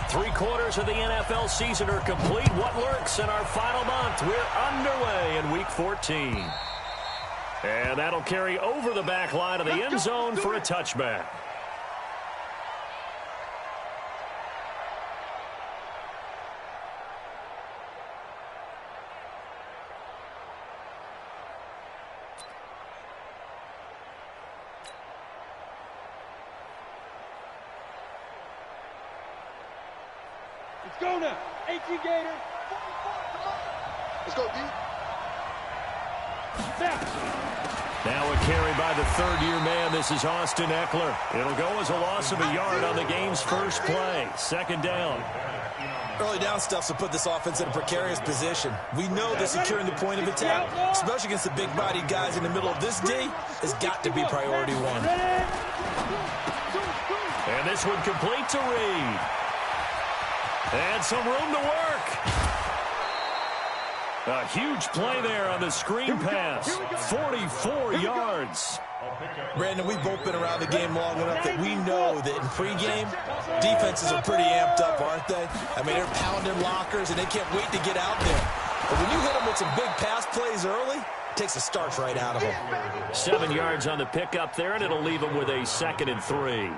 Three-quarters of the NFL season are complete. What lurks in our final month? We're underway in Week 14. And that'll carry over the back line of the end zone for a touchback. Let's go now. 18 Gator. Let's go, D. Now a carry by the third-year man. This is Austin Eckler. It'll go as a loss of a yard on the game's first play. Second down. Early down stuff to put this offense in a precarious position. We know that securing the point of attack, especially against the big-bodied guys in the middle of this D, has got to be priority one. And this one complete to Reed. And some room to work. A huge play there on the screen pass. 44 yards. Brandon, we've both been around the game long enough that we know that in pregame, defenses are pretty amped up, aren't they? I mean, they're pounding lockers, and they can't wait to get out there. But when you hit them with some big pass plays early, it takes the starch right out of them. 7 yards on the pickup there, and it'll leave them with a 2nd and 3.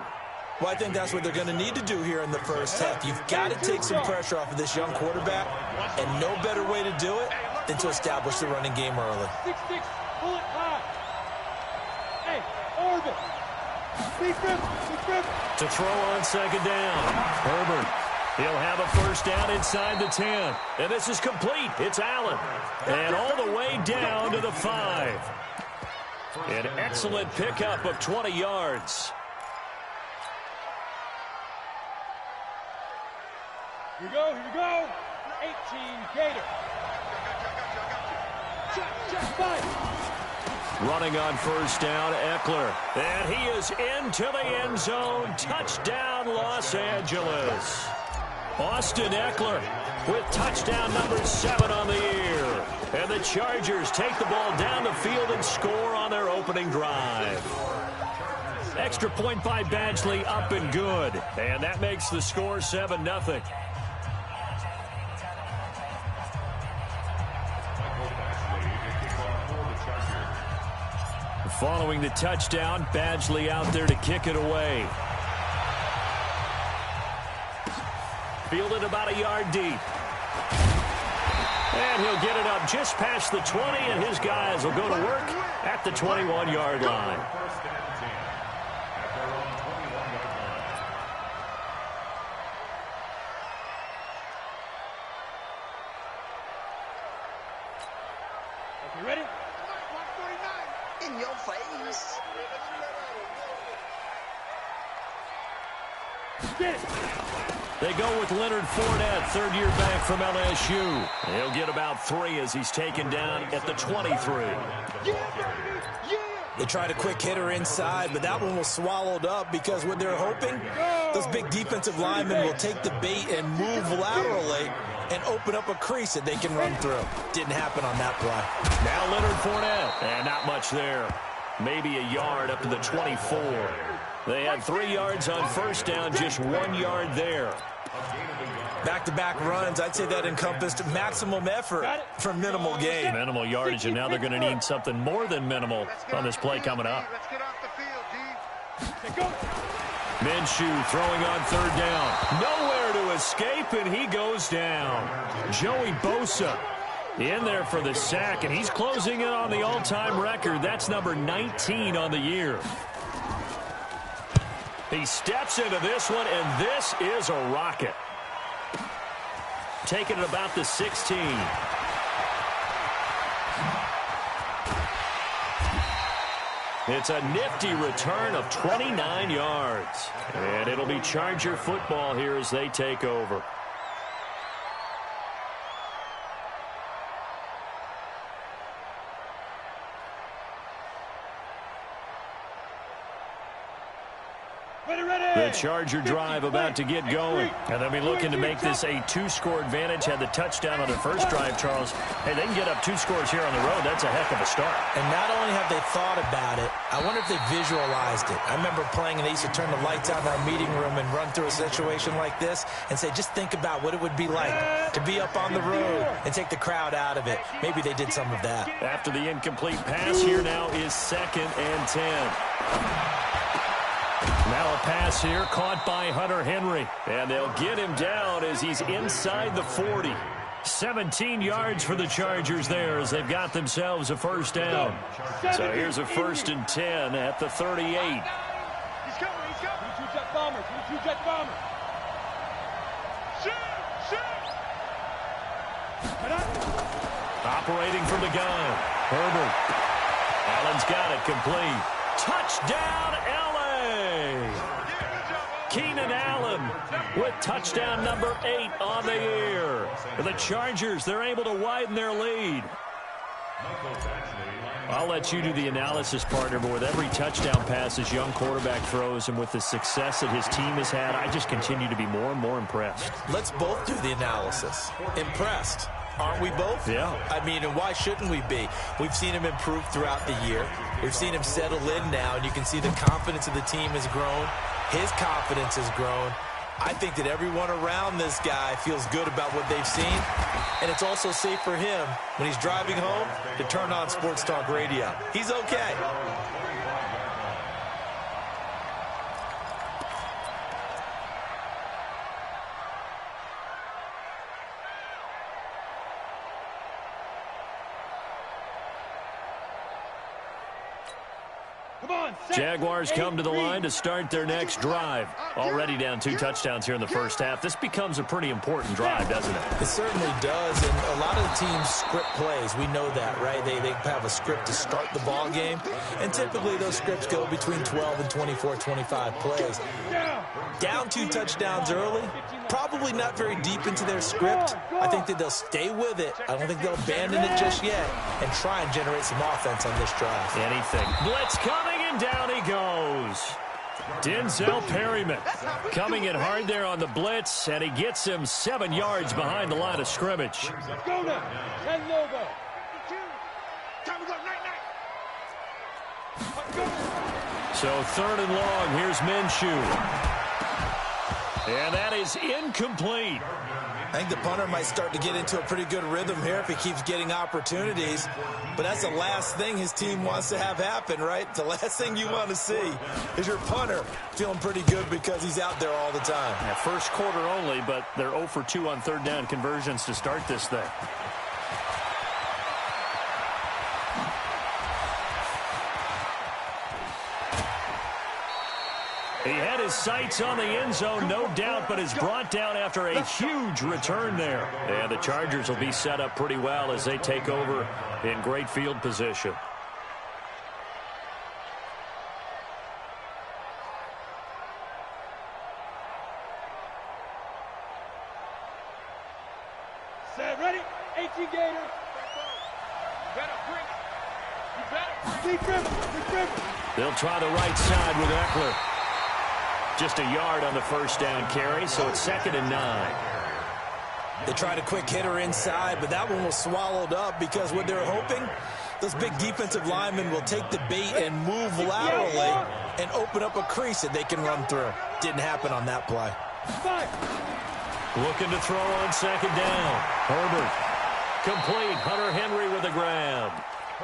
Well, I think that's what they're going to need to do here in the first half. You've got to take some pressure off of this young quarterback, and no better way to do it than to establish the running game early. 6-6, pull it high. Hey, orbit. To throw on second down. Herbert. He'll have a first down inside the 10. And this is complete. It's Allen. And all the way down to the 5. An excellent pickup of 20 yards. Here we go. 18 Gator. Check, fight. Running on first down, Eckler. And he is into the end zone. Touchdown, Los Angeles. Austin Eckler with touchdown number 7 on the year. And the Chargers take the ball down the field and score on their opening drive. Extra point by Badgley, up and good. And that makes the score 7-0. Following the touchdown, Badgley out there to kick it away. Fielded about a yard deep. And he'll get it up just past the 20, and his guys will go to work at the 21-yard line. You ready? In your face. Get it. They go with Leonard Fournette, third-year back from LSU. He'll get about 3 as he's taken down at the 23. They tried a quick hitter inside, but that one was swallowed up because what they're hoping, those big defensive linemen will take the bait and move laterally and open up a crease that they can run through. Didn't happen on that play. Now Leonard Fournette, and not much there. Maybe a yard up to the 24. They had 3 yards on first down, just 1 yard there. Back-to-back runs, I'd say that encompassed maximum effort for minimal gain. Minimal yardage, and now they're going to need something more than minimal on this play coming up. Let's get off the field, D. Minshew throwing on third down. Nowhere to escape, and he goes down. Joey Bosa in there for the sack, and he's closing in on the all-time record. That's number 19 on the year. He steps into this one, and this is a rocket. Taking it about the 16. It's a nifty return of 29 yards. And it'll be Charger football here as they take over. The a Charger drive about to get going. And they'll be looking to make this a 2-score advantage. Had the touchdown on their first drive, Charles. Hey, they can get up 2 scores here on the road. That's a heck of a start. And not only have they thought about it, I wonder if they visualized it. I remember playing, and they used to turn the lights out in our meeting room and run through a situation like this and say, just think about what it would be like to be up on the road and take the crowd out of it. Maybe they did some of that. After the incomplete pass, here now is 2nd and 10. Now a pass here caught by Hunter Henry. And they'll get him down as he's inside the 40. 17 yards for the Chargers there as they've got themselves a first down. So here's a 1st and 10 at the 38. He's coming. Two-jet bomber. Two-jet bomber. Shoot! Operating from the gun. Herbert. Allen's got it complete. Touchdown, L.A. Keenan Allen with touchdown number 8 on the year. The Chargers, they're able to widen their lead. I'll let you do the analysis, partner, but with every touchdown pass this young quarterback throws and with the success that his team has had, I just continue to be more and more impressed. Let's both do the analysis. Impressed. Aren't we both? Yeah. I mean, and why shouldn't we be? We've seen him improve throughout the year. We've seen him settle in now, and you can see the confidence of the team has grown. His confidence has grown. I think that everyone around this guy feels good about what they've seen, and it's also safe for him when he's driving home to turn on Sports Talk Radio. He's okay. Jaguars come to the line to start their next drive. Already down 2 touchdowns here in the first half. This becomes a pretty important drive, doesn't it? It certainly does, and a lot of the teams script plays. We know that, right? They have a script to start the ball game, and typically those scripts go between 12 and 24, 25 plays. Down 2 touchdowns early, probably not very deep into their script. I think that they'll stay with it. I don't think they'll abandon it just yet and try and generate some offense on this drive. Anything. Blitz coming, and down he goes. Denzel Perryman coming in hard there on the blitz, and he gets him 7 yards behind the line of scrimmage. Go now. 10 logo. Time to go. Night. So 3rd and long. Here's Minshew. And that is incomplete. I think the punter might start to get into a pretty good rhythm here if he keeps getting opportunities. But that's the last thing his team wants to have happen, right? The last thing you want to see is your punter feeling pretty good because he's out there all the time. Yeah, first quarter only, but they're 0 for 2 on 3rd down conversions to start this thing. He had his sights on the end zone, no doubt, but is brought down after a huge return there. And the Chargers will be set up pretty well as they take over in great field position. Set, ready? 18 Gator. You better bring it. You better. Keep dribbling. They'll try the right side with Eckler. Just a yard on the first down carry, so it's 2nd and 9. They tried a quick hitter inside, but that one was swallowed up because what they're hoping, those big defensive linemen will take the bait and move laterally and open up a crease that they can run through. Didn't happen on that play. Looking to throw on 2nd down. Herbert. Complete. Hunter Henry with a grab.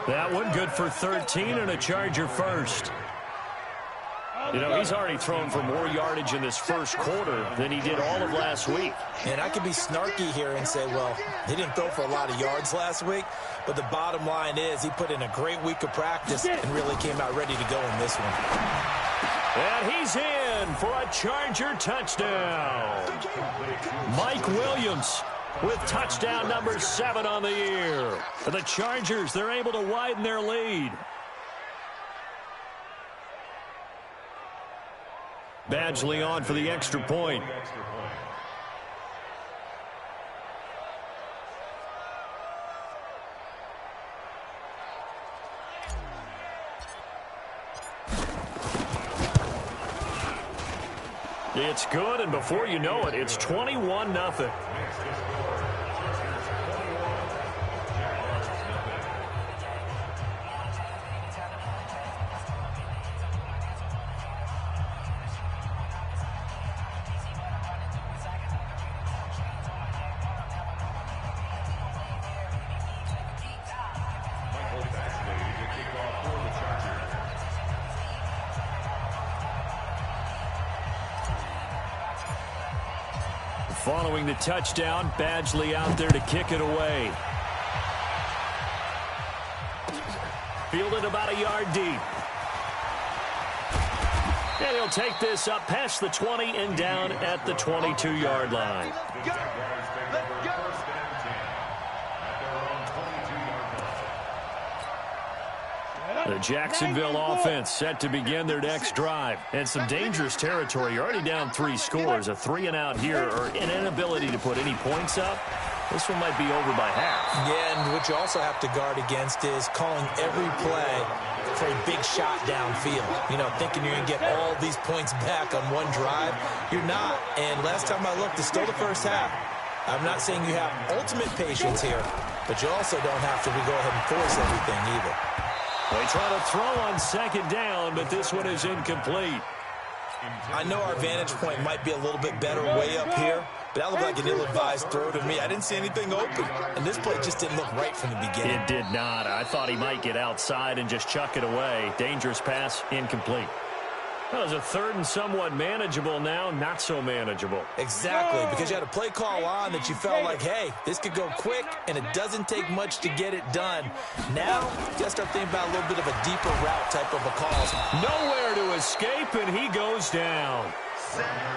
That one good for 13 and a Charger first. You know, he's already thrown for more yardage in this first quarter than he did all of last week. And I could be snarky here and say, well, he didn't throw for a lot of yards last week, but the bottom line is he put in a great week of practice and really came out ready to go in this one. And he's in for a Charger touchdown. Mike Williams with touchdown number 7 on the year. For the Chargers, they're able to widen their lead. Badgley on for the extra point. It's good, and before you know it, it's 21-0. Following the touchdown, Badgley out there to kick it away. Fielded about a yard deep. And he'll take this up past the 20 and down at the 22-yard line. The Jacksonville offense set to begin their next drive. And some dangerous territory. You're already down 3 scores. A 3-and-out here or an inability to put any points up. This one might be over by half. Yeah, and what you also have to guard against is calling every play for a big shot downfield. You know, thinking you're going to get all these points back on one drive. You're not. And last time I looked, it's still the first half. I'm not saying you have ultimate patience here, but you also don't have to go ahead and force everything either. They try to throw on second down, but this one is incomplete. I know our vantage point might be a little bit better way up here, but that looked like an ill-advised throw to me. I didn't see anything open, and this play just didn't look right from the beginning. It did not. I thought he might get outside and just chuck it away. Dangerous pass, incomplete. Well, it was a third and somewhat manageable now, not so manageable. Exactly, because you had a play call on that you felt like, hey, this could go quick, and it doesn't take much to get it done. Now, you got to start thinking about a little bit of a deeper route type of a call. Nowhere to escape, and he goes down.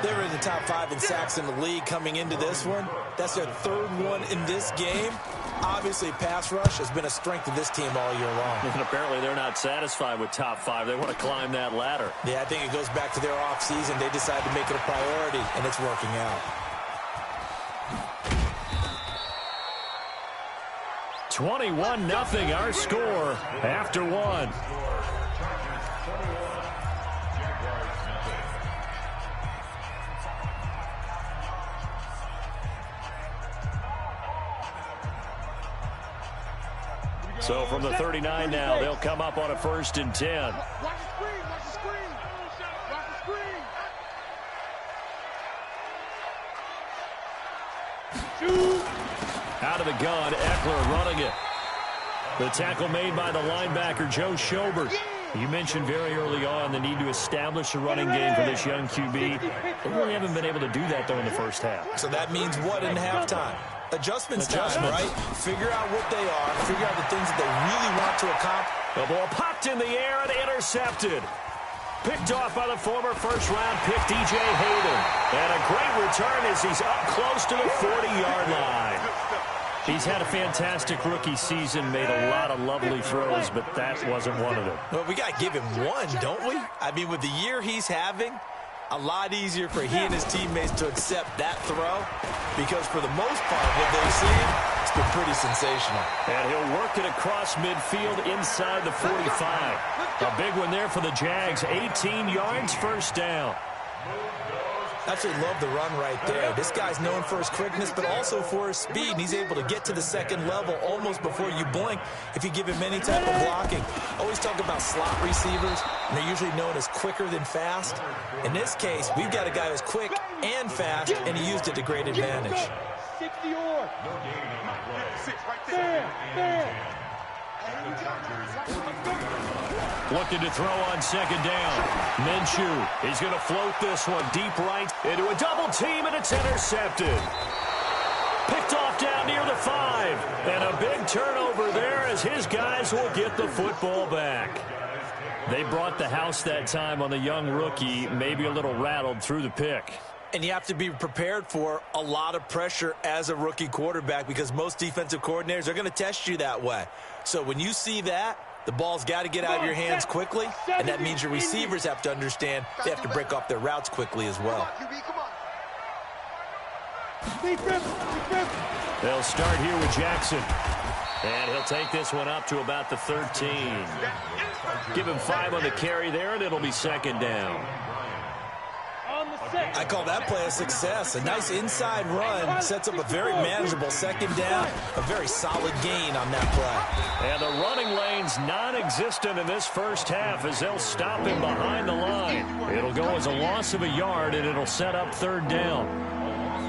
They were in the top 5 in sacks in the league coming into this one. That's their 3rd one in this game. Obviously, pass rush has been a strength of this team all year long. And apparently they're not satisfied with top 5. They want to climb that ladder. Yeah, I think it goes back to their offseason. They decided to make it a priority, and it's working out. 21-0 our score after 1. So from the 39 now, they'll come up on a 1st and 10. Watch the screen, watch the screen. Watch the screen. Shoot. Out of the gun, Eckler running it. The tackle made by the linebacker, Joe Schobert. You mentioned very early on the need to establish a running game for this young QB. They really haven't been able to do that, though, in the first half. So that means what in halftime? Adjustments time, right? Figure out what they are. Figure out the things that they really want to accomplish. The ball popped in the air and intercepted. Picked off by the former first-round pick, DJ Hayden. And a great return as he's up close to the 40-yard line. He's had a fantastic rookie season, made a lot of lovely throws, but that wasn't one of them. Well, we got to give him one, don't we? I mean, with the year he's having, a lot easier for he and his teammates to accept that throw because for the most part, what they've seen, it's been pretty sensational. And he'll work it across midfield inside the 45. A big one there for the Jags, 18 yards, 1st down. Absolutely love the run right there. This guy's known for his quickness, but also for his speed. And he's able to get to the 2nd level almost before you blink if you give him any type of blocking. Always talk about slot receivers, and they're usually known as quicker than fast. In this case, we've got a guy who's quick and fast, and he used it to great advantage. 60 or. Looking to throw on 2nd down. Minshew, he's going to float this one deep right into a double team, and it's intercepted. Picked off down near the 5. And a big turnover there as his guys will get the football back. They brought the house that time on the young rookie, maybe a little rattled through the pick. And you have to be prepared for a lot of pressure as a rookie quarterback because most defensive coordinators are going to test you that way. So when you see that, the ball's got to get out of your hands quickly, and that means your receivers have to understand they have to break off their routes quickly as well. They'll start here with Jackson. And he'll take this one up to about the 13. Give him 5 on the carry there, and it'll be 2nd down. On the set. I call that play a success. A nice inside run sets up a very manageable second down, a very solid gain on that play. And the running lane's non-existent in this first half as they'll stop him behind the line. It'll go as a loss of a yard, and it'll set up third down.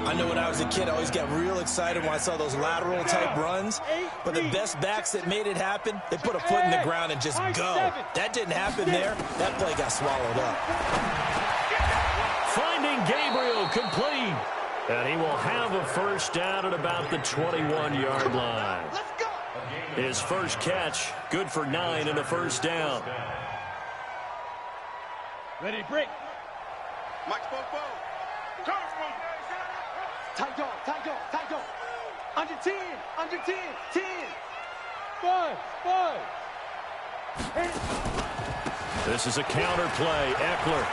I know when I was a kid, I always got real excited when I saw those lateral-type runs. But the best backs that made it happen, they put a foot in the ground and just go. That didn't happen there. That play got swallowed up. Finding Gabriel complete. And he will have a first down at about the 21-yard line. His first catch, good for 9 and a first down. Ready, break. Mike Bobo. Tight dog, tight dog, tight dog. Under 10, 10. 5. This is a counter play. Eckler.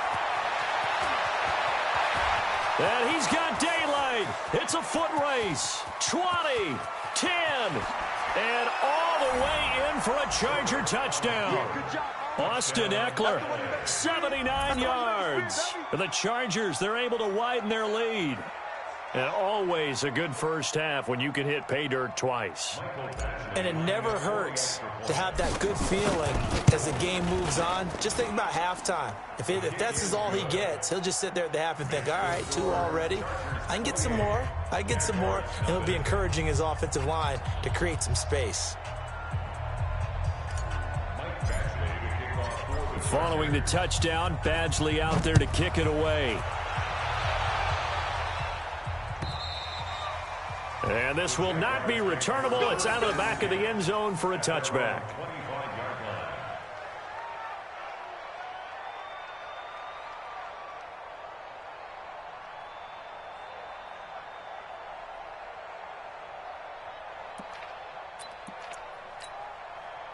And he's got daylight. It's a foot race. 20, 10, and all the way in for a Charger touchdown. Austin Eckler, 79 yards. The Chargers, they're able to widen their lead. And always a good first half when you can hit pay dirt twice. And it never hurts to have that good feeling as the game moves on. Just think about halftime. If that's all he gets, he'll just sit there at the half and think, all right, 2 already. I can get some more. And he'll be encouraging his offensive line to create some space. Following the touchdown, Badgley out there to kick it away. And this will not be returnable. It's out of the back of the end zone for a touchback.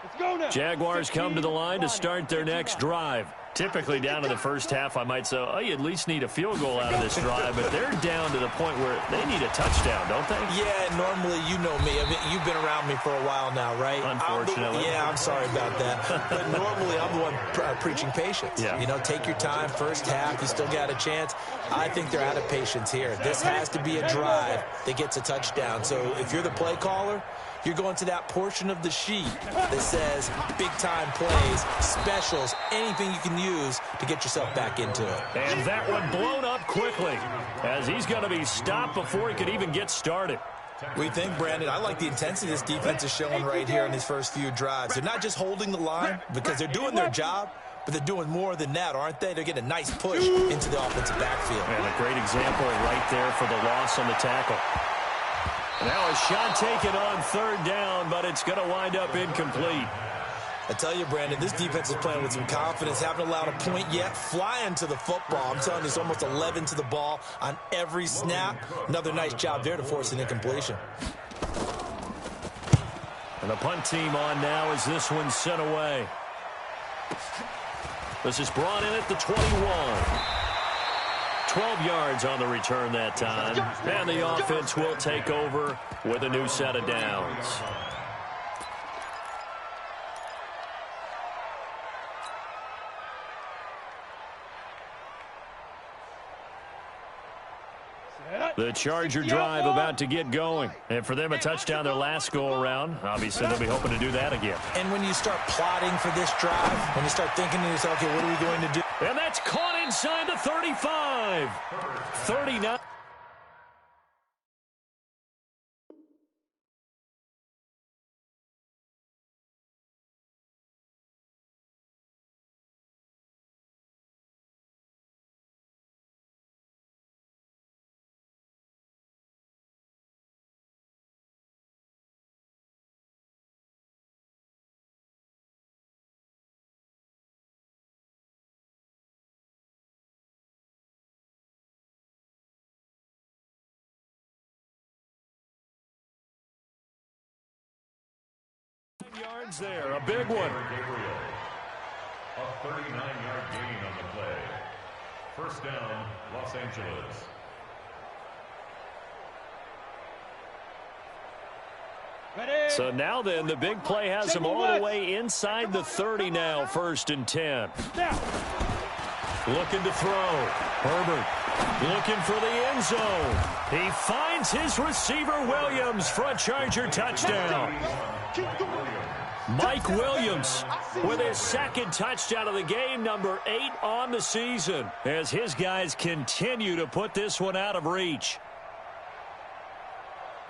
Let's go now. Jaguars come to the line to start their next drive. Typically down to the first half, I might say, oh, you at least need a field goal out of this drive, but they're down to the point where they need a touchdown, don't they? Yeah, normally, you know me. I mean, you've been around me for a while now, right? Unfortunately. I'm sorry about that. But normally, I'm the one preaching patience. Yeah. You know, take your time, first half, you still got a chance. I think they're out of patience here. This has to be a drive that gets a touchdown. So if you're the play caller, you're going to that portion of the sheet that says big-time plays, specials, anything you can use to get yourself back into it. And that one blown up quickly as he's going to be stopped before he could even get started. We think, Brandon, I like the intensity this defense is showing right here in these first few drives. They're not just holding the line because they're doing their job, but they're doing more than that, aren't they? They're getting a nice push into the offensive backfield. And a great example right there for the loss on the tackle. Now a shot taken on third down, but it's going to wind up incomplete. I tell you, Brandon, this defense is playing with some confidence. Haven't allowed a point yet. Flying to the football. I'm telling you, it's almost 11 to the ball on every snap. Another nice job there to force an incompletion. And the punt team on now as this one's sent away. This is brought in at the 21. 12 yards on the return that time. And the offense will take over with a new set of downs. The Charger drive about to get going. And for them, a touchdown their last go-around. Obviously, they'll be hoping to do that again. And when you start plotting for this drive, when you start thinking to yourself, okay, what are we going to do? And that's caught inside the 35. 39. Yards there, a big one. A 39-yard gain on the play. First down, Los Angeles. So now then, the big play has him all the way inside the 30 now, 1st and 10. Looking to throw. Herbert Looking for the end zone. He finds his receiver, Williams, for a Charger touchdown. Mike Williams with his second touchdown of the game, number 8 on the season, as his guys continue to put this one out of reach.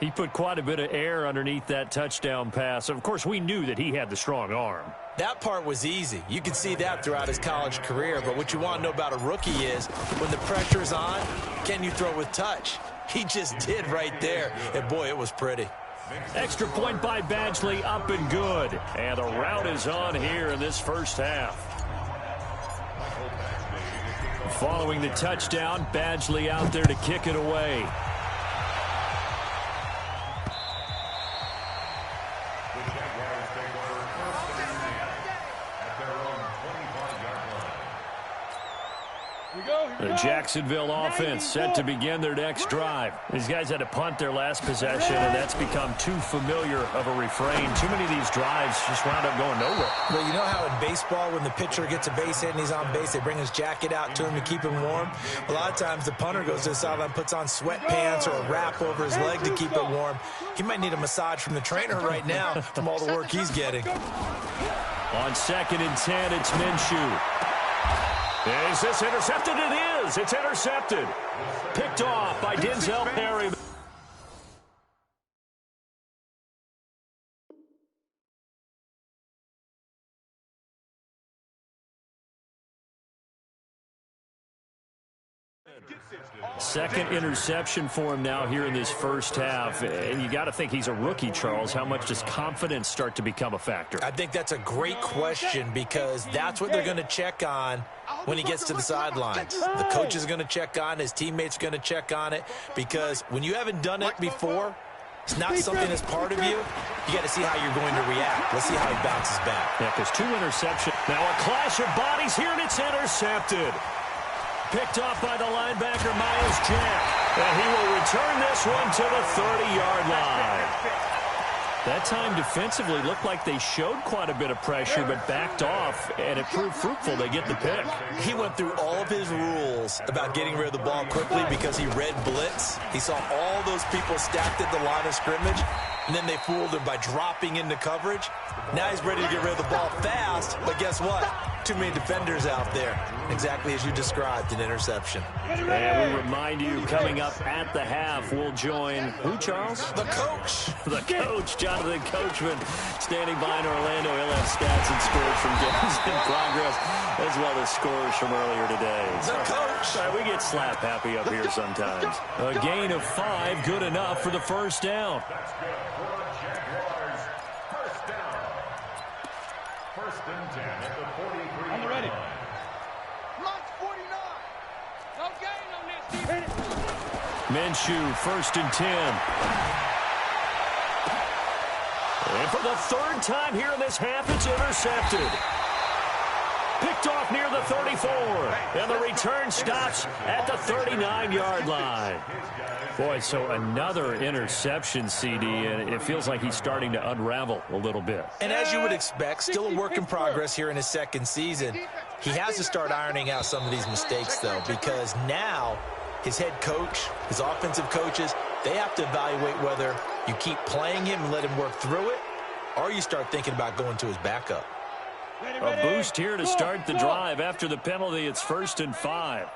He put quite a bit of air underneath that touchdown pass. Of course, we knew that he had the strong arm. That part was easy. You could see that throughout his college career. But what you want to know about a rookie is when the pressure's on, can you throw with touch? He just did right there. And, boy, it was pretty. Extra point by Badgley, up and good. And a rout is on here in this first half. Following the touchdown, Badgley out there to kick it away. The Jacksonville offense set to begin their next drive. These guys had to punt their last possession, and that's become too familiar of a refrain. Too many of these drives just wound up going nowhere. Well, you know how in baseball, when the pitcher gets a base hit and he's on base, they bring his jacket out to him to keep him warm? A lot of times the punter goes to the sideline, puts on sweatpants or a wrap over his leg to keep it warm. He might need a massage from the trainer right now from all the work he's getting. On 2nd and 10, it's Minshew. Is this intercepted? It is. It's intercepted. Picked off by Denzel Perry. Second interception for him now here in this first half. And you got to think he's a rookie, Charles. How much does confidence start to become a factor? I think that's a great question because that's what they're going to check on when he gets to the sidelines. The coach is going to check on, his teammates are going to check on it, because when you haven't done it before, it's not something that's part of you. You got to see how you're going to react. Let's see how he bounces back. Yeah, because 2 interceptions. Now a clash of bodies here, and it's intercepted. Picked off by the linebacker, Miles Jack. And he will return this one to the 30-yard line. That time defensively looked like they showed quite a bit of pressure, but backed off, and it proved fruitful. They get the pick. He went through all of his rules about getting rid of the ball quickly because he read blitz. He saw all those people stacked at the line of scrimmage, and then they fooled him by dropping into coverage. Now he's ready to get rid of the ball fast, but guess what? Too many defenders out there. Exactly as you described, an interception. And we remind you, coming up at the half, we'll join who, Charles? The coach. The coach, Jonathan Coachman, standing by in Orlando. He'll have stats and scores from games in progress, as well as scores from earlier today. The coach. Sorry, we get slap happy up here sometimes. A gain of 5, good enough for the first down. That's good for Jaguars. First down. First and 10 at the 43. I'm ready. line. March 49. No gain on this. Minshew, 1st and 10. And for the 3rd time here in this half, it's intercepted. Picked off near the 34. And the return stops at the 39-yard line. Boy, so another interception, CD, and it feels like he's starting to unravel a little bit. And as you would expect, still a work in progress here in his 2nd season. He has to start ironing out some of these mistakes, though, because now his head coach, his offensive coaches, they have to evaluate whether you keep playing him and let him work through it, or you start thinking about going to his backup. A boost here to start the drive. After the penalty, it's 1st and 5.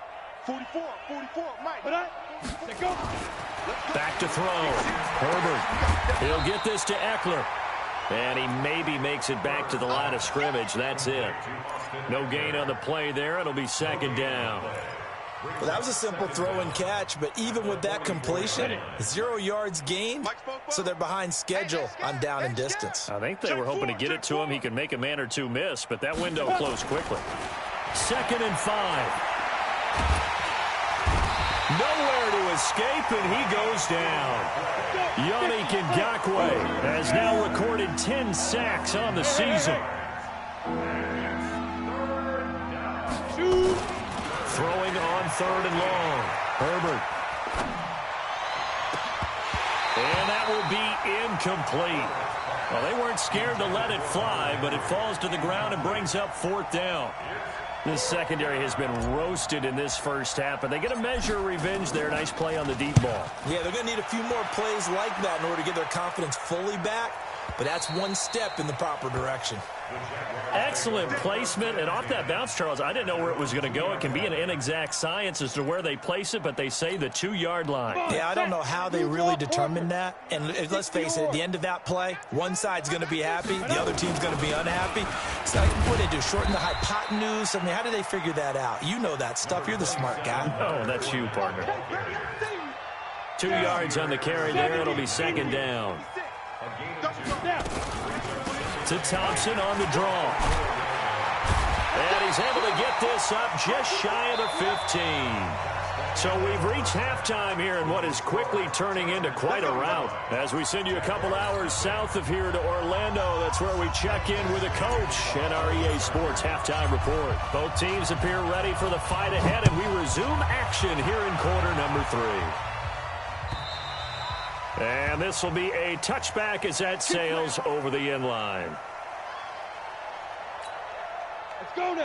44, Mike. Go. Back to throw. Herbert. He'll get this to Eckler. And he maybe makes it back to the line of scrimmage. That's it. No gain on the play there. It'll be 2nd down. Well, that was a simple throw and catch, but even with that completion, 0 yards gained, so they're behind schedule on down and distance. I think they were hoping to get it to him. He could make a man or two miss, but that window closed quickly. 2nd and 5. Nowhere to escape, and he goes down. Yannick Ngakoue has now recorded 10 sacks on the season. Throwing on 3rd and long. Herbert. And that will be incomplete. Well, they weren't scared to let it fly, but it falls to the ground and brings up 4th down. This secondary has been roasted in this first half, but they get a measure of revenge there. Nice play on the deep ball. Yeah, they're going to need a few more plays like that in order to get their confidence fully back, but that's one step in the proper direction. Excellent placement, and off that bounce, Charles, I didn't know where it was going to go. It can be an inexact science as to where they place it, but they say the 2-yard line. Yeah, I don't know how they really determined that. And let's face it, at the end of that play, one side's going to be happy, the other team's going to be unhappy. So what do they do, shorten the hypotenuse? I mean, how do they figure that out? You know that stuff. You're the smart guy. Oh, that's you, partner. 2 yards on the carry there. It'll be second down. To Thompson on the draw. And he's able to get this up just shy of the 15. So we've reached halftime here in what is quickly turning into quite a rout. As we send you a couple hours south of here to Orlando, that's where we check in with the coach and our EA Sports halftime report. Both teams appear ready for the fight ahead, and we resume action here in quarter number 3. And this will be a touchback as that sails over the end line.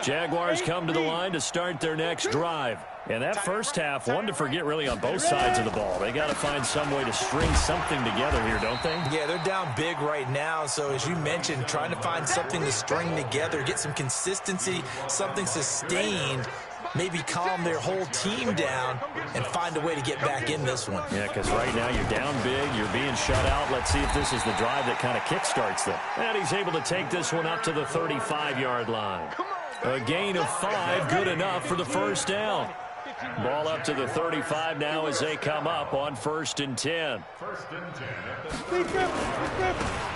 Jaguars come to the line to start their next drive. And that first half, one to forget really on both sides of the ball. They got to find some way to string something together here, don't they? Yeah, they're down big right now. So as you mentioned, trying to find something to string together, get some consistency, something sustained, maybe calm their whole team down and find a way to get back in this one. Yeah, because right now you're down big, you're being shut out. Let's see if this is the drive that kind of kickstarts them. And he's able to take this one up to the 35-yard line. A gain of 5, good enough for the first down. Ball up to the 35 now as they come up on 1st and 10.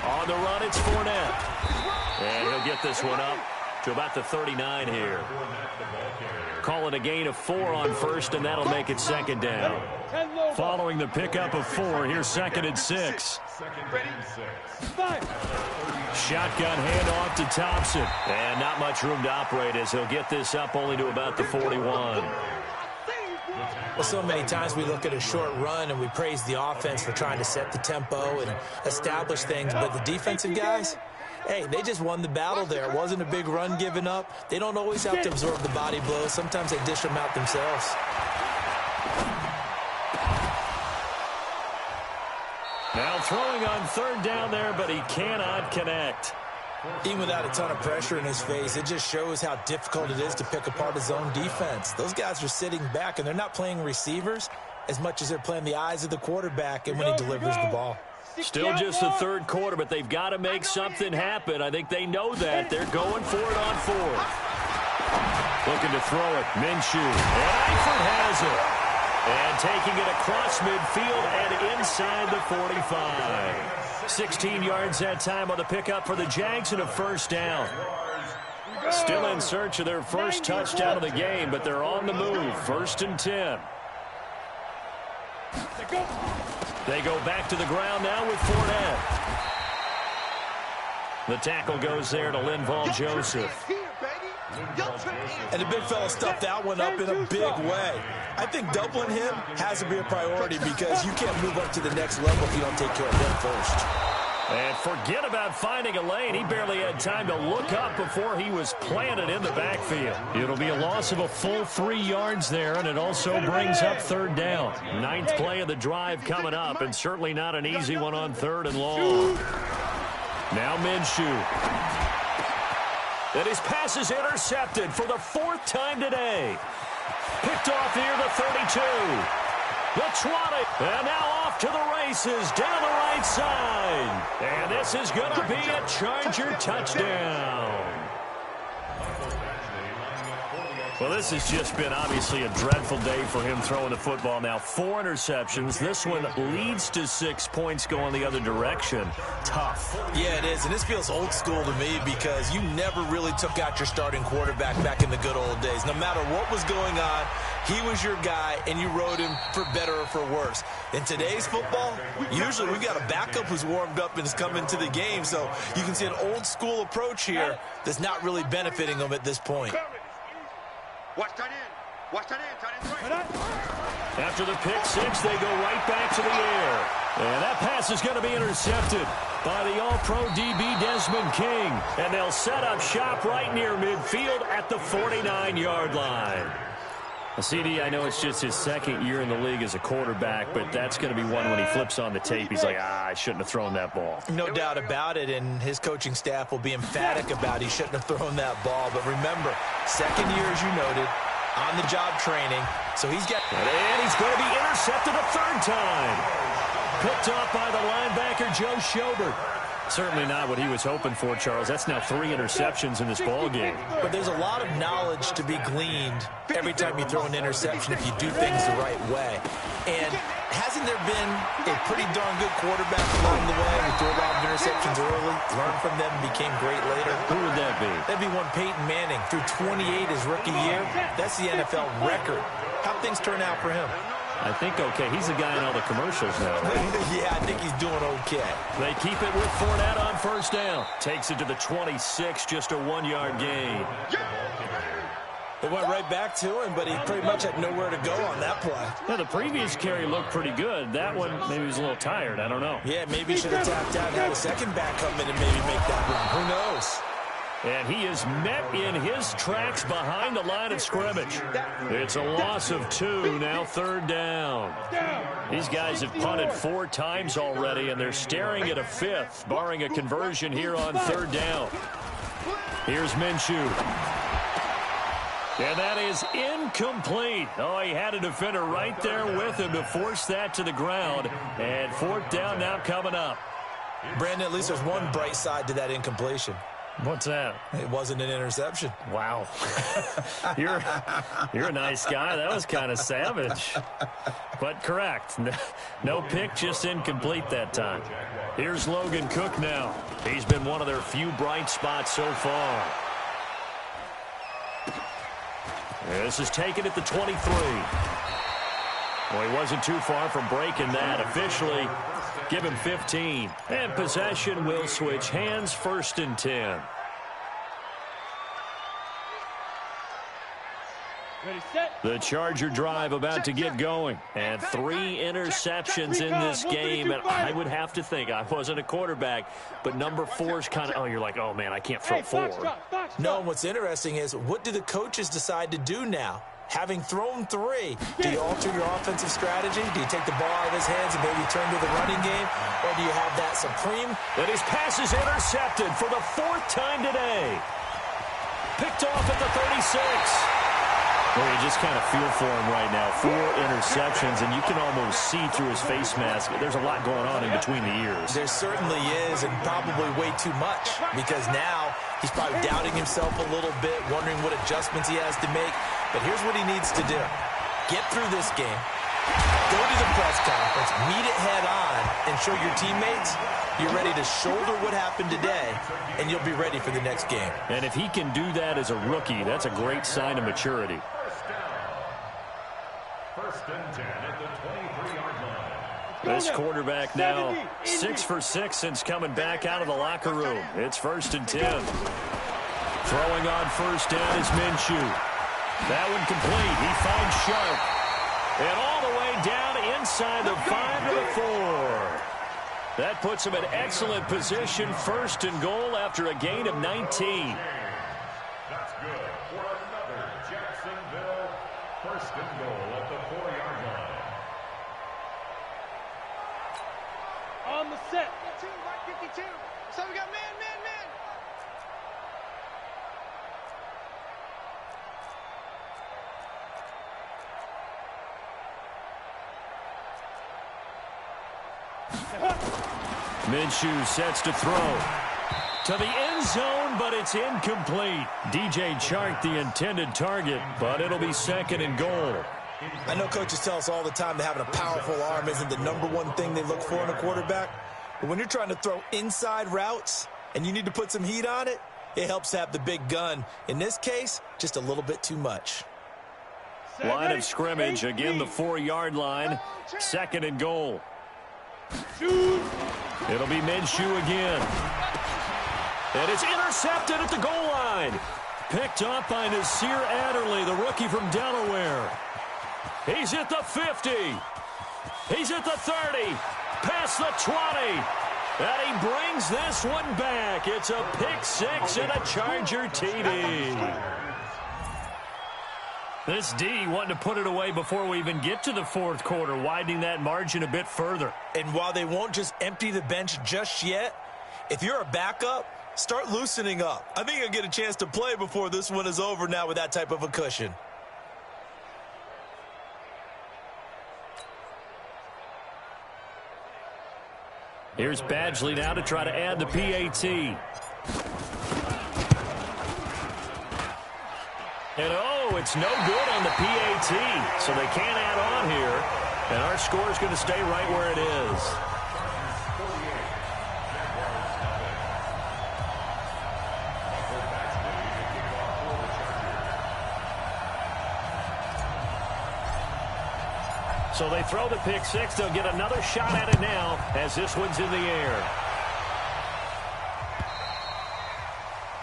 On the run, it's Fournette. And he'll get this one up to about the 39 here. Call it a gain of 4 on 1st, and that'll make it second down. Following the pickup of 4, here's 2nd and 6. Shotgun handoff to Thompson. And not much room to operate as he'll get this up only to about the 41. Well, so many times we look at a short run and we praise the offense for trying to set the tempo and establish things, but the defensive guys, hey, they just won the battle there. It wasn't a big run given up. They don't always have to absorb the body blows. Sometimes they dish them out themselves. Now throwing on 3rd down there, but he cannot connect. Even without a ton of pressure in his face, it just shows how difficult it is to pick apart his own defense. Those guys are sitting back, and they're not playing receivers as much as they're playing the eyes of the quarterback and when he delivers the ball. Still just the 3rd quarter, but they've got to make something happen. I think they know that. They're going for it on 4th. Looking to throw it. Minshew. And Eifert has it. And taking it across midfield and inside the 45. 16 yards that time on the pickup for the Jags and a first down. Still in search of their first touchdown of the game, but they're on the move. 1st and 10. They go back to the ground now with Fournette. The tackle goes there to Linval Joseph. And the big fella stuffed that one up in a big way. I think doubling him has to be a priority because you can't move up to the next level if you don't take care of him first. And forget about finding a lane. He barely had time to look up before he was planted in the backfield. It'll be a loss of a full 3 yards there, and it also brings up 3rd down. 9th play of the drive coming up, and certainly not an easy one on 3rd and long. Now Minshew. And his pass is intercepted for the 4th time today. Picked off here the 32. The 20. And now off to the races down the right side. And this is going to be a Charger touchdown. Well, this has just been obviously a dreadful day for him throwing the football. Now 4 interceptions. This one leads to 6 points going the other direction. Tough. Yeah, it is. And this feels old school to me because you never really took out your starting quarterback back in the good old days. No matter what was going on, he was your guy, and you rode him for better or for worse. In today's football, usually we've got a backup who's warmed up and is coming to the game. So you can see an old school approach here that's not really benefiting them at this point. Watch that in. Watch that in. Tight end right. After the pick 6, they go right back to the air. And that pass is going to be intercepted by the All-Pro DB Desmond King. And they'll set up shop right near midfield at the 49-yard line. CD, I know it's just his second year in the league as a quarterback, but that's going to be one when he flips on the tape. He's like, I shouldn't have thrown that ball. No doubt about it, and his coaching staff will be emphatic about he shouldn't have thrown that ball. But remember, second year, as you noted, on-the-job training. So he's got... And he's going to be intercepted a third time. Picked off by the linebacker, Joe Schobert. Certainly not what he was hoping for, Charles. That's now 3 interceptions in this ball game. But there's a lot of knowledge to be gleaned every time you throw an interception if you do things the right way. And hasn't there been a pretty darn good quarterback along the way who threw a lot of interceptions early, learned from them, and became great later? Who would that be? That'd be one Peyton Manning. Threw 28 his rookie year. That's the NFL record. How'd things turn out for him? I think okay. He's the guy in all the commercials now. Yeah, I think he's doing okay. They keep it with Fournette on first down. Takes it to the 26, just a 1-yard gain. They went right back to him, but he pretty much had nowhere to go on that play. Yeah, the previous carry looked pretty good. That one, maybe he was a little tired. I don't know. Yeah, maybe he should have tapped out and had a second back come in and maybe make that run. Who knows? And he is met in his tracks behind the line of scrimmage. It's a loss of 2, now third down. These guys have punted 4 times already, and they're staring at a 5th, barring a conversion here on third down. Here's Minshew. And that is incomplete. Oh, he had a defender right there with him to force that to the ground. And fourth down now coming up. Brandon, at least there's one bright side to that incompletion. What's that? It wasn't an interception. Wow. You're a nice guy. That was kind of savage. But correct. No pick, just incomplete that time. Here's Logan Cook now. He's been one of their few bright spots so far. This is taken at the 23. Well, he wasn't too far from breaking that. Officially, give him 15. And possession will switch hands, 1st and 10. The Charger drive about to get going. And 3 interceptions in this game. And I would have to think, I wasn't a quarterback, but number 4 is kind of, you're like, oh, man, I can't throw 4. No, and what's interesting is, what do the coaches decide to do now? Having thrown 3, do you alter your offensive strategy? Do you take the ball out of his hands and maybe turn to the running game? Or do you have that supreme? And his pass is intercepted for the 4th time today. Picked off at the 36. Well, you just kind of feel for him right now. 4 interceptions, and you can almost see through his face mask. There's a lot going on in between the ears. There certainly is, and probably way too much, because now he's probably doubting himself a little bit, wondering what adjustments he has to make. But here's what he needs to do. Get through this game. Go to the press conference, meet it head on, and show your teammates you're ready to shoulder what happened today, and you'll be ready for the next game. And if he can do that as a rookie, that's a great sign of maturity. First and 10 at the 23-yard line. This quarterback now 6 for 6 since coming back out of the locker room. It's 1st and 10. Throwing on first down is Minshew. That one complete. He finds Sharp. And all the way down inside the 5 to the 4. That puts him in excellent position. 1st and goal after a gain of 19. That's good for another Jacksonville 1st and goal at the 4-yard line. On the set. 52, right 52. So we got man. Minshew sets to throw. To the end zone, but it's incomplete. DJ Chark, the intended target, but it'll be 2nd and goal. I know coaches tell us all the time that having a powerful arm isn't the #1 thing they look for in a quarterback. But when you're trying to throw inside routes and you need to put some heat on it, it helps to have the big gun. In this case, just a little bit too much. Line of scrimmage, again the 4-yard line. 2nd and goal. It'll be Minshew again. And it's intercepted at the goal line. Picked up by Nasir Adderley, the rookie from Delaware. He's at the 50. He's at the 30. Past the 20. And he brings this one back. It's a pick six and a Charger TD. This D wanting to put it away before we even get to the fourth quarter, widening that margin a bit further. And while they won't just empty the bench just yet, if you're a backup, start loosening up. I think you'll get a chance to play before this one is over now with that type of a cushion. Here's Badgley now to try to add the PAT. And oh, it's no good on the PAT, so they can't add on here. And our score is going to stay right where it is. So they throw the pick six. They'll get another shot at it now as this one's in the air.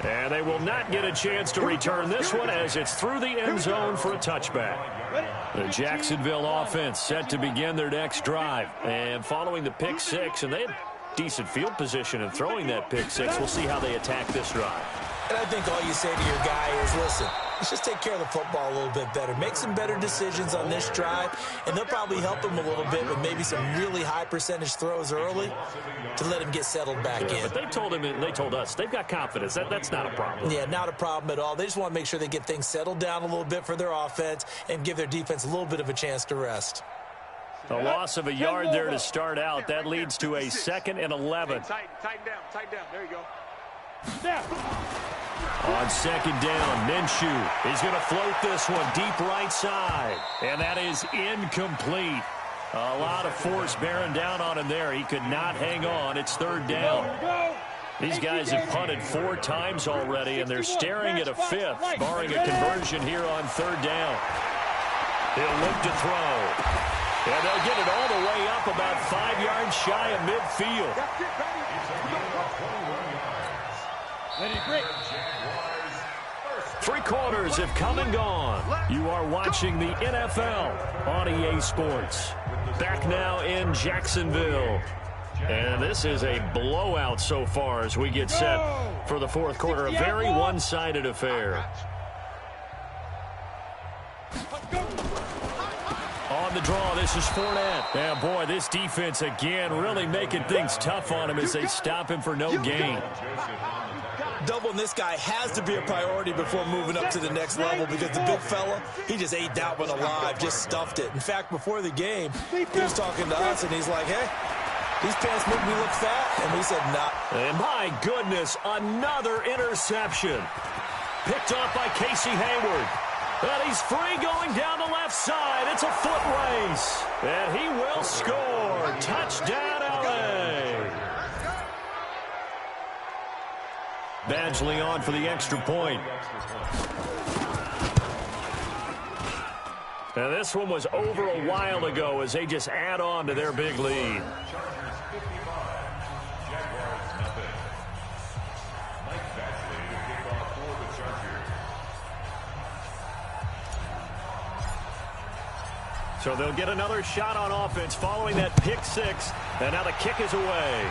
And they will not get a chance to return this one as it's through the end zone for a touchback. The Jacksonville offense set to begin their next drive. And following the pick six, and they had decent field position in throwing that pick six. We'll see how they attack this drive. And I think all you say to your guy is, listen, let's just take care of the football a little bit better. Make some better decisions on this drive, and they'll probably help him a little bit with maybe some really high percentage throws early to let him get settled back in. But they told him, and they told us, they've got confidence. That's not a problem. Yeah, not a problem at all. They just want to make sure they get things settled down a little bit for their offense and give their defense a little bit of a chance to rest. A loss of a yard there to start out. That leads to a 2nd and 11. Tighten down. There you go. On 2nd down, Minshew. He's going to float this one deep right side. And that is incomplete. A lot of force bearing down on him there. He could not hang on. It's 3rd down. These guys have punted 4 times already, and they're staring at a 5th, barring a conversion here on 3rd down. He'll look to throw. And they'll get it all the way up about 5 yards shy of midfield. Let it break. 3 quarters have come and gone. You are watching the NFL on EA Sports. Back now in Jacksonville. And this is a blowout so far as we get set for the fourth quarter. A very one-sided affair. On the draw, this is Fournette. Yeah, boy, this defense again really making things tough on him as they stop him for no gain. Doubling this guy has to be a priority before moving up to the next level because the big fella, he just ate that one alive, just stuffed it. In fact, before the game, he was talking to us, and he's like, hey, these pants make me look fat. And we said, nah. And my goodness, another interception. Picked off by Casey Hayward. And he's free going down the left side. It's a foot race. And he will score. Touchdown, L.A. Badgley on for the extra point. Now this one was over a while ago as they just add on to their big lead. So they'll get another shot on offense following that pick six. And now the kick is away.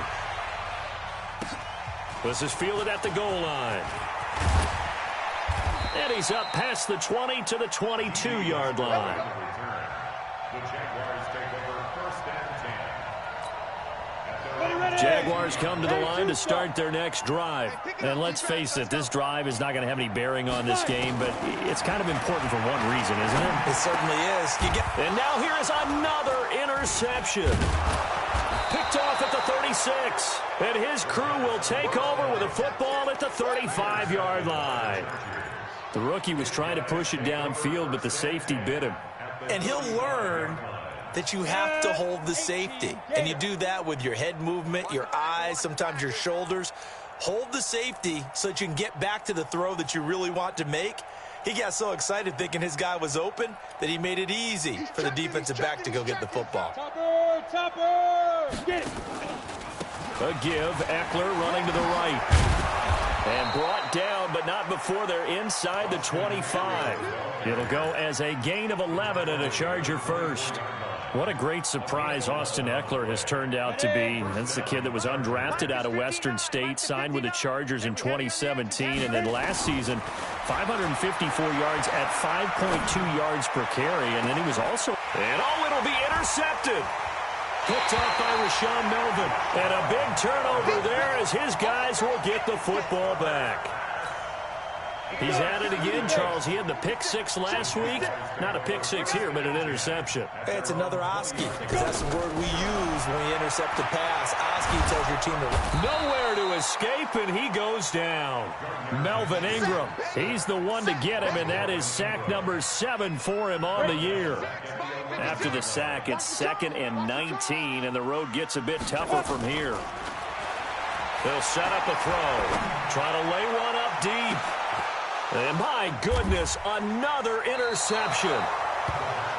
This is fielded at the goal line. And he's up past the 20 to the 22-yard line. The Jaguars take over 1st and 10. Jaguars come to the line to start their next drive. And let's face it, this drive is not going to have any bearing on this game, but it's kind of important for one reason, isn't it? It certainly is. And now here is another interception. Picked off at the 36. And his crew will take over with a football at the 35-yard line. The rookie was trying to push it downfield, but the safety bit him. And he'll learn that you have to hold the safety. And you do that with your head movement, your eyes, sometimes your shoulders. Hold the safety so that you can get back to the throw that you really want to make. He got so excited thinking his guy was open that he made it easy for the defensive back to go get the football. Topper! Get it! A give, Eckler running to the right. And brought down, but not before they're inside the 25. It'll go as a gain of 11 and a Charger first. What a great surprise Austin Eckler has turned out to be. That's the kid that was undrafted out of Western State, signed with the Chargers in 2017, and then last season, 554 yards at 5.2 yards per carry, and then he was also... And oh, it'll be intercepted. Picked off by Rashawn Melvin. And a big turnover there as his guys will get the football back. He's at it again, Charles. He had the pick six last week. Not a pick six here, but an interception. Hey, it's another Oski, because that's the word we use when we intercept a pass. Oski tells your team to... Nowhere to escape, and he goes down. Melvin Ingram, he's the one to get him, and that is sack number 7 for him on the year. After the sack, it's 2nd and 19, and the road gets a bit tougher from here. They'll set up a throw. Try to lay one up deep. And my goodness, another interception.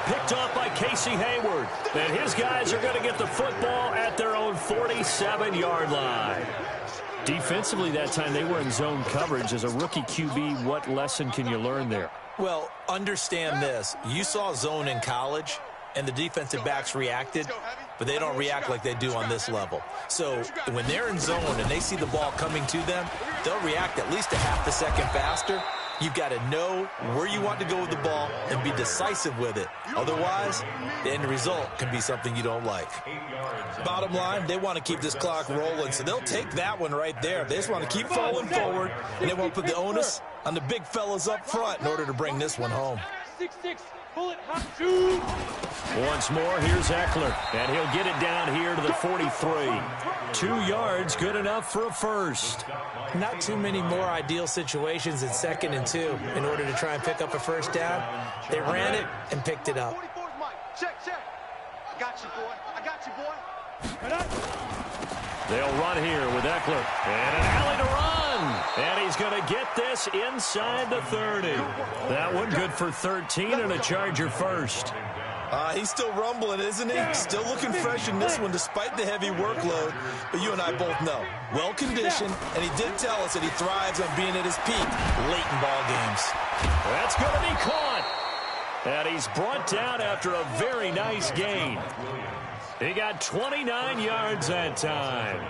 Picked off by Casey Hayward. And his guys are going to get the football at their own 47-yard line. Defensively that time, they were in zone coverage. As a rookie QB, what lesson can you learn there? Well, understand this. You saw zone in college, and the defensive backs reacted, but they don't react like they do on this level. So when they're in zone and they see the ball coming to them, they'll react at least a half a second faster. You've got to know where you want to go with the ball and be decisive with it. Otherwise, the end result can be something you don't like. Bottom line, they want to keep this clock rolling, so they'll take that one right there. They just want to keep falling forward, and they want to put the onus on the big fellas up front in order to bring this one home. 6-6, bullet hot shoot. Once more, here's Eckler, and he'll get it down here to the 43. 2 yards, good enough for a first. Not too many more ideal situations in 2nd and 2 in order to try and pick up a first down. They ran it and picked it up. 44's mine. Check. I got you, boy. I got you, boy. They'll run here with Eckler. And an alley to run. And he's going to get this inside the 30. That one good for 13 and a Charger first. He's still rumbling, isn't he? Still looking fresh in this one despite the heavy workload. But you and I both know, well-conditioned, and he did tell us that he thrives on being at his peak late in ball games. That's going to be caught. And he's brought down after a very nice gain. He got 29 yards that time.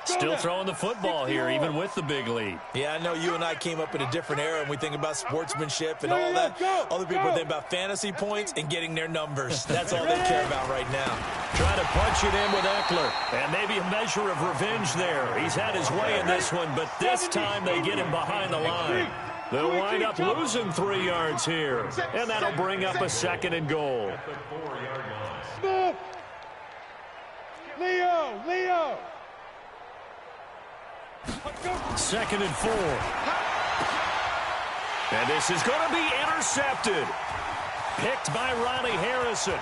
Still throwing the football here, even with the big lead. Yeah, I know you and I came up in a different era, and we think about sportsmanship and all that. Other people think about fantasy points and getting their numbers. That's all they care about right now. Trying to punch it in with Eckler, and maybe a measure of revenge there. He's had his way in this one, but this time they get him behind the line. They'll wind up losing 3 yards here, and that'll bring up a 2nd and goal. Leo. 2nd and 4. And this is going to be intercepted. Picked by Ronnie Harrison.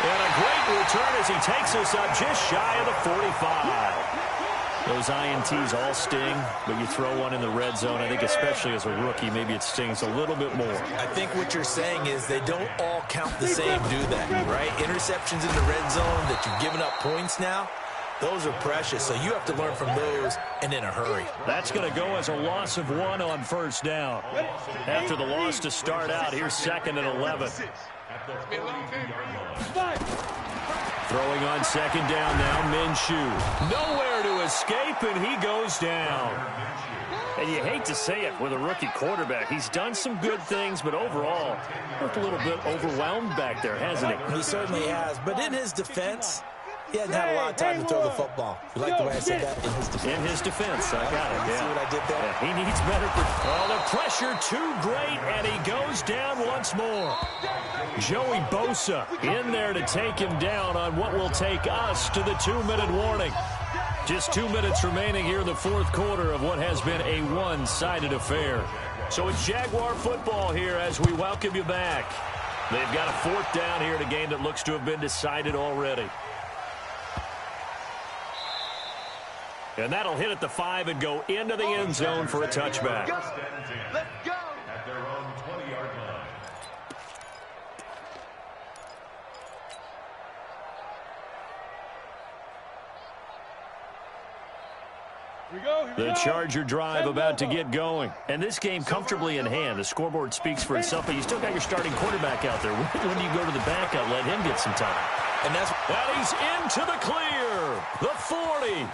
And a great return as he takes us up just shy of the 45. Those INTs all sting, but you throw one in the red zone, I think especially as a rookie, maybe it stings a little bit more. I think what you're saying is they don't all count the same, do they? Right? Interceptions in the red zone that you've given up points now, those are precious, so you have to learn from those and in a hurry. That's going to go as a loss of 1 on first down. After the loss to start out, here's 2nd and 11. Throwing on 2nd down now, Minshew. Nowhere to escape, and he goes down. And you hate to say it with a rookie quarterback. He's done some good things, but overall, looked a little bit overwhelmed back there, hasn't he? He certainly has, but in his defense, he hasn't had a lot of time to throw the football. You like the way I said that? In his defense. In his defense, I got it, yeah. See what I did there? Yeah, he needs better. Oh, the pressure too great, and he goes down once more. Joey Bosa in there to take him down on what will take us to the 2-minute warning. Just 2 minutes remaining here in the 4th quarter of what has been a one-sided affair. So it's Jaguar football here as we welcome you back. They've got a 4th down here in a game that looks to have been decided already. And that'll hit at the 5 and go into the end zone for a touchback. Let's go. At their own 20-yard line. The Charger drive about to get going. And this game comfortably in hand. The scoreboard speaks for itself, but you still got your starting quarterback out there. When do you go to the backup? Let him get some time. And he's into the clear. The 40,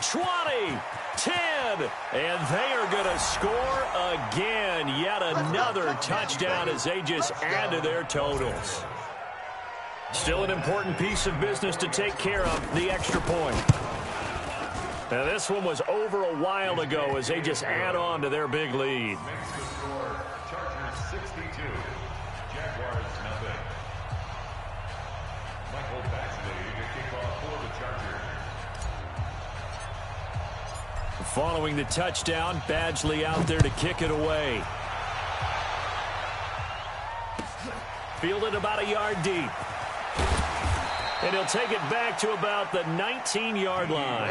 20, 10. And they are going to score again. Yet another touchdown as they just add to their totals. Still an important piece of business to take care of, the extra point. Now, this one was over a while ago as they just add on to their big lead. Makes the score. Chargers 62. Jaguars nothing. Michael Baxley to kick off for the Chargers. Following the touchdown, Badgley out there to kick it away. Fielded about a yard deep. And he'll take it back to about the 19-yard line.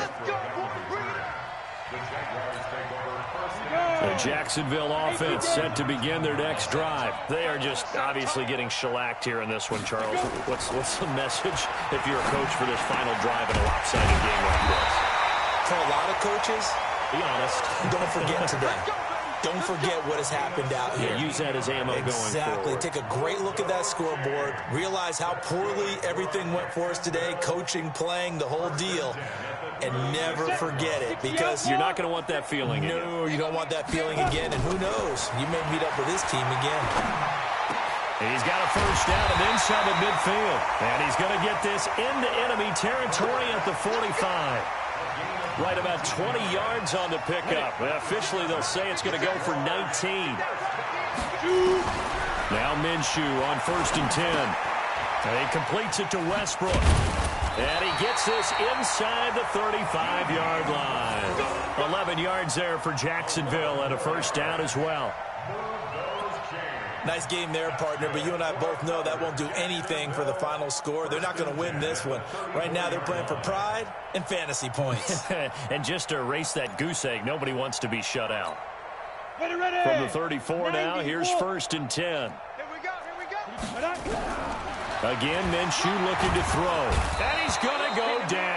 The Jacksonville offense set to begin their next drive. They are just obviously getting shellacked here in this one, Charles. What's the message if you're a coach for this final drive in a lopsided game like this? For a lot of coaches, be honest, don't forget today. Don't forget what has happened out here. Yeah, use that as ammo going forward. Take a great look at that scoreboard. Realize how poorly everything went for us today. Coaching, playing, the whole deal. And never forget it, because you're not going to want that feeling again. No, you don't want that feeling again. And who knows? You may meet up with this team again. He's got a first down and inside the midfield. And he's going to get this into enemy territory at the 45. Right about 20 yards on the pickup. Well, officially, they'll say it's going to go for 19. Now Minshew on 1st and 10. And he completes it to Westbrook. And he gets this inside the 35-yard line. 11 yards there for Jacksonville and a first down as well. Nice game there, partner, but you and I both know that won't do anything for the final score. They're not going to win this one. Right now, they're playing for pride and fantasy points. And just to erase that goose egg, nobody wants to be shut out. From the 34 now, here's 1st and 10. Here we go. Again, Minshew looking to throw. And he's going to go down.